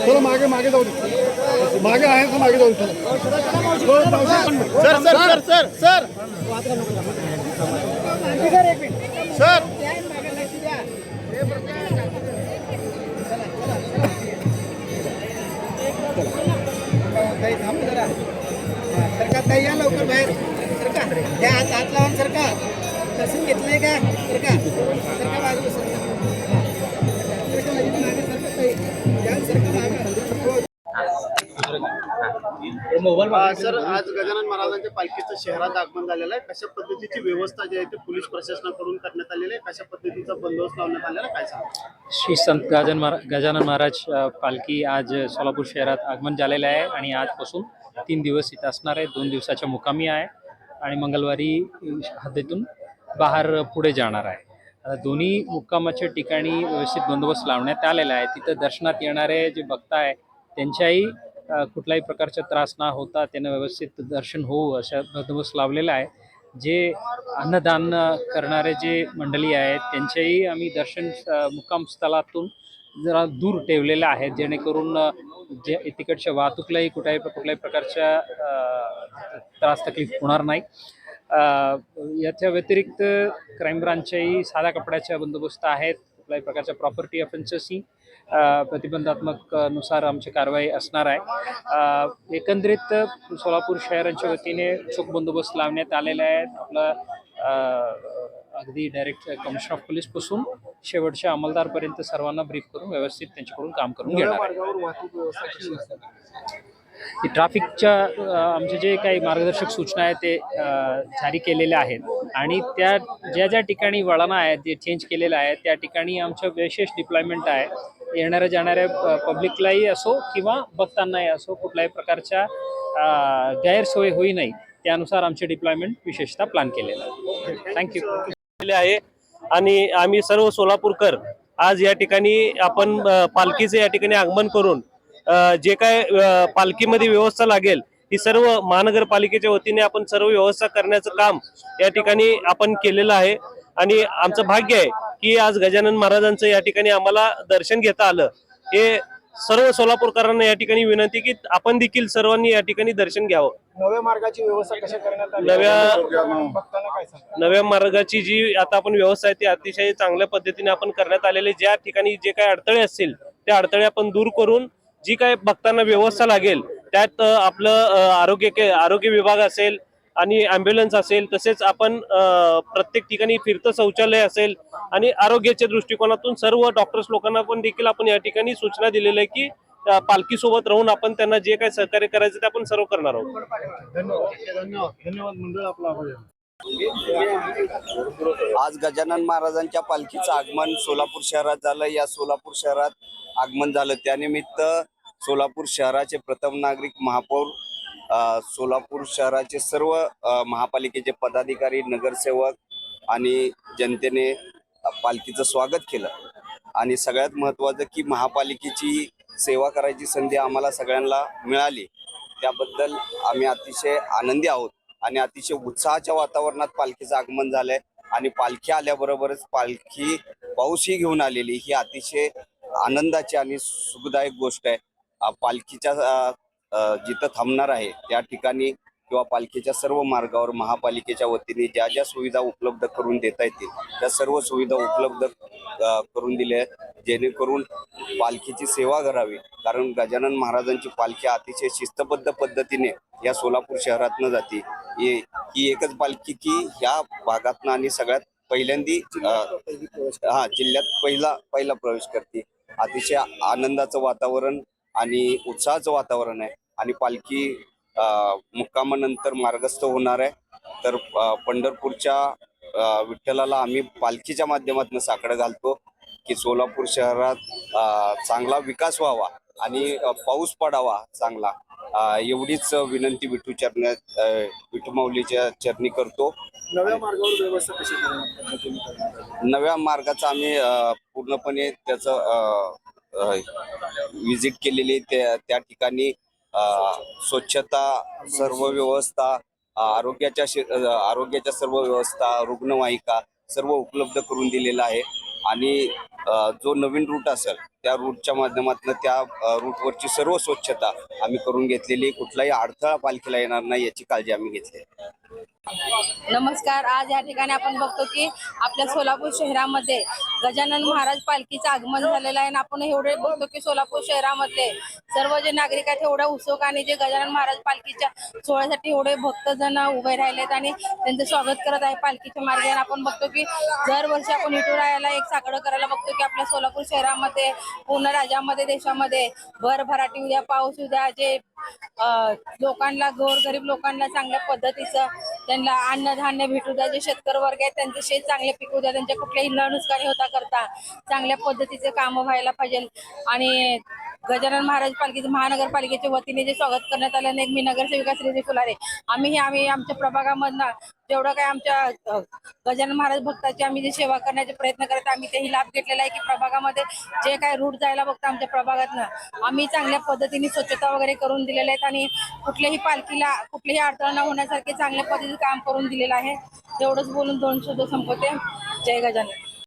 चलो मागे मागे जाऊ मागे आहे तर मागे जाऊ sir sir sir sir sir sir सरका ताई या लवकर बाहेर सरका त्या हात लावून सरका दर्शन घेतलंय का सरका सरका बाजूला सर आज गजानन महाराजांच्या पालखीचं शहरात आगमन झालेलं आहे. कशा पद्धतीची व्यवस्था जी आहे ती पोलीस प्रशासनाकडून करण्यात आलेली आहे, कशा पद्धतीचा बंदोबस्त लावण्यात आलेला काय सांगा. श्री संत गजानन महाराज पालखी आज सोलापूर शहरात आगमन झालेलं आहे आणि आजपासून 3 दिवस इथं असणार आहे. 2 दिवसाच्या मुक्कामी आहे आणि मंगळवारी हद्दीतून बाहेर पुढे जाणार आहे. दोन्ही मुक्कामाच्या ठिकाणी व्यवस्थित बंदोबस्त लावण्यात आलेला आहे. तिथं दर्शनात येणारे जे भक्त आहे त्यांच्याही कुठल्याही प्रकारचा त्रास न होता त्यांना व्यवस्थित दर्शन होऊ अशा बंदोबस्त लावलेला आहे. जे अन्नदान करणारे जे मंडळी आहेत त्यांच्याही आम्ही दर्शन मुक्काम स्थळातून जरा दूर ठेवलेलं आहे, जेणेकरून जे तिकडच्या वाहतुकीलाही कुठल्याही प्रकारच्या त्रास तकलीफ होणार नाही. याच्या व्यतिरिक्त क्राईम ब्रांचच्याही साध्या कपड्याच्या बंदोबस्त आहेत. कुठल्याही प्रकारच्या प्रॉपर्टी ऑफेन्सेसही प्रतिबंधात्मक नुसार आमची कारवाई असणार आहे. एकंदरीत सोलापूर शहराच्या वतीने चोख बंदोबस्त लावण्यात आलेला आहे. आपला अगदी डायरेक्ट कमिशनर ऑफ पोलीस पासून शेवटच्या अंमलदारपर्यंत सर्वांना ब्रीफ करून व्यवस्थित त्यांच्याकडून काम करून घेणार आहे. ट्रॅफिकच्या आमचे जे काही मार्गदर्शक सूचना आहेत ते जारी केलेल्या आहेत आणि त्या ज्या ठिकाणी वळणं आहेत जे चेंज केलेलं आहे त्या ठिकाणी आमचं विशेष डिप्लॉयमेंट आहे. येणाऱ्या जाणाऱ्या पब्लिकलाही असो किंवा भक्तांनाही असो कुठल्याही प्रकारच्या गैरसोय होई नाही त्यानुसार आमचे डिप्लॉयमेंट विशेषतः प्लॅन केलेलं आहे. थँक्यू आहे. आणि आम्ही सर्व सोलापूरकर आज या ठिकाणी आपण पालखीचे या ठिकाणी आगमन करून जे काय पालखीमध्ये व्यवस्था लागेल ही सर्व महानगरपालिकेच्या वतीने आपण सर्व व्यवस्था करण्याचं काम या ठिकाणी आपण केलेलं आहे. आणि आमचं भाग्य आहे की आज गजानन महाराजांचं या ठिकाणी आम्हाला दर्शन घेता आलं. हे सर्व सोलापूरकरांना या ठिकाणी विनंती की आपण देखील सर्वांनी या ठिकाणी दर्शन घ्यावं. नव्या मार्गाची व्यवस्था कशा करण्यात आली, नव्या मार्गाची जी आता आपण व्यवस्था आहे ती अतिशय चांगल्या पद्धतीने आपण करण्यात आलेली. ज्या ठिकाणी जे काही अडथळे असतील त्या अडथळे आपण दूर करून जी काही भक्तांना व्यवस्था लागेल त्यात आपलं आरोग्य विभाग असेल आणि ॲम्ब्युलन्स असेल, तसेच आपण प्रत्येक ठिकाणी फिरतं शौचालय असेल आणि आरोग्याच्या दृष्टिकोनातून सर्व डॉक्टर्स लोकांना पण देखील आपण या ठिकाणी सूचना दिलेल्या आहे की पालखी सोबत राहून आपण त्यांना जे काही सहकार्य करायचं ते आपण सर्व करणार आहोत. धन्यवाद मंडळ आपला. आज गजानन महाराजांच्या पालखीचं आगमन सोलापूर शहरात झालं. या सोलापूर शहरात आगमन झालं त्यानिमित्त सोलापूर शहराचे प्रथम नागरिक महापौर, सोलापूर शहराचे सर्व महापालिकेचे पदाधिकारी, नगरसेवक आणि जनतेने पालखीचं स्वागत केलं. आणि सगळ्यात महत्त्वाचं की महापालिकेची सेवा करायची संधी आम्हाला सगळ्यांना मिळाली, त्याबद्दल आम्ही अतिशय आनंदी आहोत. आणि अतिशय उत्साहाच्या वातावरणात पालखीचं आगमन झालंय. आणि पालखी आल्याबरोबरच पालखी पाऊसही घेऊन आलेली ही अतिशय आनंदाची आणि सुखदायक गोष्ट आहे. पालखीच्या जिथं थांबणार आहे त्या ठिकाणी किंवा पालखीच्या सर्व मार्गावर महापालिकेच्या वतीने ज्या ज्या सुविधा उपलब्ध करून देता येतील त्या सर्व सुविधा उपलब्ध करून दिल्या आहेत, जेणेकरून पालखीची सेवा करावी. कारण गजानन महाराजांची पालखी अतिशय शिस्तबद्ध पद्धतीने या सोलापूर शहरातनं जाते. ही एकच पालखी की ह्या भागातनं आणि सगळ्यात पहिल्यांदी जिल्ह्यात पहिला प्रवेश करते. अतिशय आनंदाचं वातावरण आणि उत्साहाचं वातावरण आहे आणि पालखी मुक्कामानंतर मार्गस्थ होणार आहे. तर पंढरपूरच्या विठ्ठलाला आम्ही पालखीच्या माध्यमातून साकडं घालतो की सोलापूर शहरात चांगला विकास व्हावा आणि पाऊस पडावा चांगला. एवढीच विनंती विठू माऊलीच्या चरणी करतो. नव्या मार्गावर व्यवस्था कशी करणार? नव्या मार्गाचा आम्ही पूर्णपणे त्याचं विजिट केलेली. त्या ठिकाणी स्वच्छता, सर्व व्यवस्था, आरोग्याच्या सर्व व्यवस्था, रुग्णवाहिका सर्व उपलब्ध करून दिलेला आहे. आणि जो नवीन रूट असेल त्या रूटच्या माध्यमातून त्या रूटवरची सर्व स्वच्छता आम्ही करून घेतलेली. कुठलाही अडथळा पालखीला येणार नाही याची काळजी आम्ही घेतली. नमस्कार. आज या ठिकाणी आपण बघतो की आपल्या सोलापूर शहरामध्ये गजानन महाराज पालखीचं आगमन झालेलं आहे आणि आपण एवढे बघतो की सोलापूर शहरामध्ये सर्व जे नागरिक आहेत एवढ्या उत्सुकाने जे गजानन महाराज पालखीच्या सोहळ्यासाठी एवढे भक्तजन उभे राहिलेत आणि त्यांचं स्वागत करत आहे पालखीच्या मार्गाने. आपण बघतो की दरवर्षी आपण विठुरायाला एक साकडं करायला बघतो की आपल्या सोलापूर शहरामध्ये, पूर्ण राज्यामध्ये, देशामध्ये भरभराटी उद्या, पाऊस उद्या, जे लोकांना, गोरगरीब लोकांना चांगल्या पद्धतीचं त्यांना अन्नधान्य भेटू द्या, जे शेतकरी वर्ग आहेत त्यांचे शेत चांगले पिकू द्या, त्यांच्या कुठल्याही नुकसानी होता करता चांगल्या पद्धतीचे कामं व्हायला पाहिजे. आणि गजानन महाराज पालखीचे महानगरपालिकेच्या वतीने जे स्वागत करण्यात आल्याने एक मी नगरसेविका श्रीजी फुलारे आम्ही आमच्या प्रभागामधनं जेवढं काय आमच्या गजानन महाराज भक्ताची आम्ही जे सेवा करण्याचे प्रयत्न करत आम्ही तेही लाभ घेतलेला आहे की प्रभागामध्ये जे काय रूट जायला बघतो आमच्या प्रभागातनं आम्ही चांगल्या पद्धतीने स्वच्छता वगैरे करून दिलेल्या आहेत आणि कुठल्याही पालखीला कुठलीही अडथळा न होण्यासारखे चांगल्या पद्धतीने काम करून दिलेलं आहे. एवढंच बोलून 2 शब्द संपवते. जय गजानन.